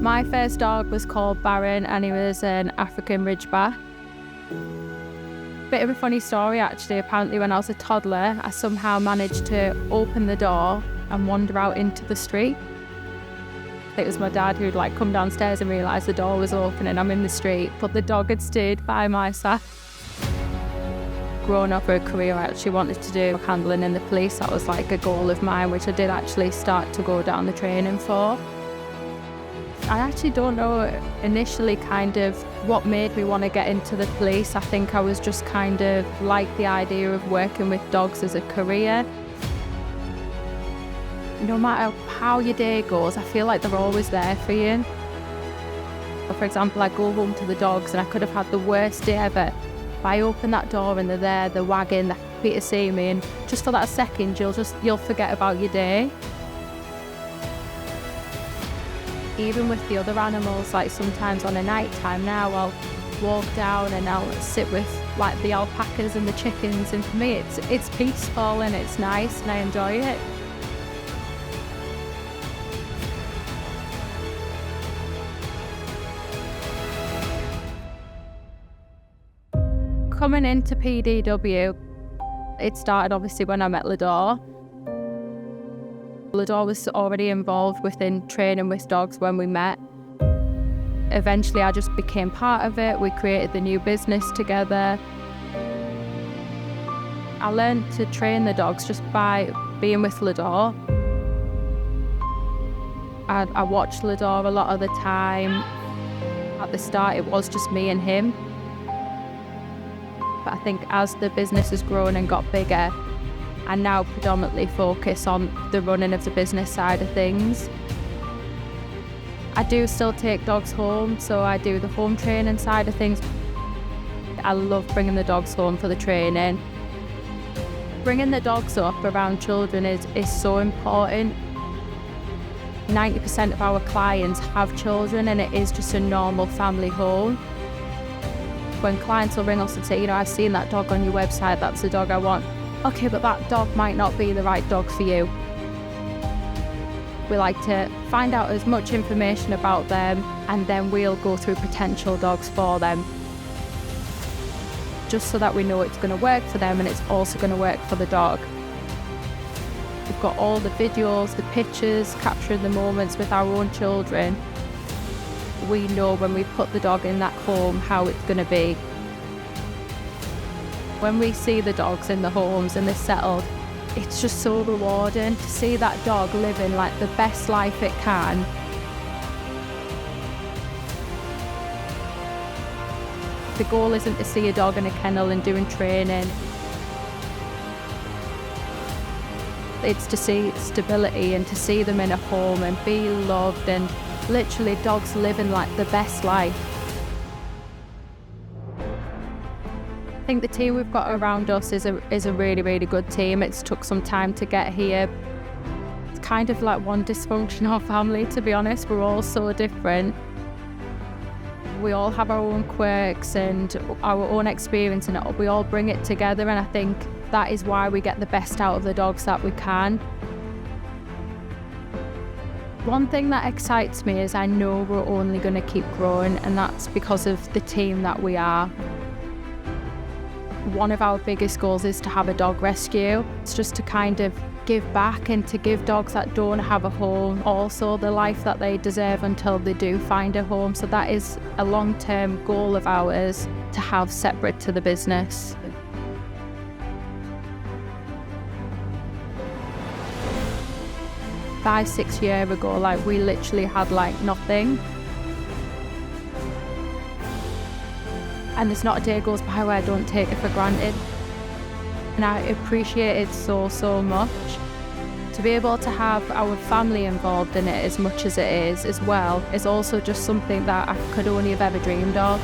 My first dog was called Baron and he was an African Ridgeback. Bit of a funny story actually. Apparently when I was a toddler, I somehow managed to open the door and wander out into the street. It was my dad who'd come downstairs and realised the door was open and I'm in the street, but the dog had stayed by my side. Growing up for a career, I actually wanted to do handling in the police. That was a goal of mine, which I did actually start to go down the training for. I actually don't know initially what made me want to get into the police. I think I was just like the idea of working with dogs as a career. No matter how your day goes, I feel like they're always there for you. For example, I go home to the dogs and I could have had the worst day ever. If I open that door and they're there, they're wagging, they're happy to see me, and just for that second you'll forget about your day. Even with the other animals, sometimes on a night time now, I'll walk down and I'll sit with the alpacas and the chickens, and for me it's peaceful and it's nice and I enjoy it. Coming into PDW, it started obviously when I met Lador. Lador was already involved within training with dogs when we met. Eventually I just became part of it. We created the new business together. I learned to train the dogs just by being with Lador. I watched Lador a lot of the time. At the start it was just me and him. But I think as the business has grown and got bigger, I now predominantly focus on the running of the business side of things. I do still take dogs home, so I do the home training side of things. I love bringing the dogs home for the training. Bringing the dogs up around children is so important. 90% of our clients have children and it is just a normal family home. When clients will ring us and say, I've seen that dog on your website, that's the dog I want. Okay, but that dog might not be the right dog for you. We like to find out as much information about them and then we'll go through potential dogs for them. Just so that we know it's going to work for them and it's also going to work for the dog. We've got all the videos, the pictures, capturing the moments with our own children. We know when we put the dog in that home how it's going to be. When we see the dogs in the homes and they're settled, it's just so rewarding to see that dog living the best life it can. The goal isn't to see a dog in a kennel and doing training. It's to see stability and to see them in a home and be loved, and literally dogs living the best life. I think the team we've got around us is a really, really good team. It's took some time to get here. It's kind of like one dysfunctional family, to be honest. We're all so different. We all have our own quirks and our own experience, and we all bring it together, and I think that is why we get the best out of the dogs that we can. One thing that excites me is I know we're only going to keep growing, and that's because of the team that we are. One of our biggest goals is to have a dog rescue. It's just to give back and to give dogs that don't have a home also the life that they deserve until they do find a home. So that is a long-term goal of ours to have separate to the business. Five, 6 years ago, we literally had nothing. And there's not a day goes by where I don't take it for granted. And I appreciate it so, so much. To be able to have our family involved in it as much as it is as well is also just something that I could only have ever dreamed of.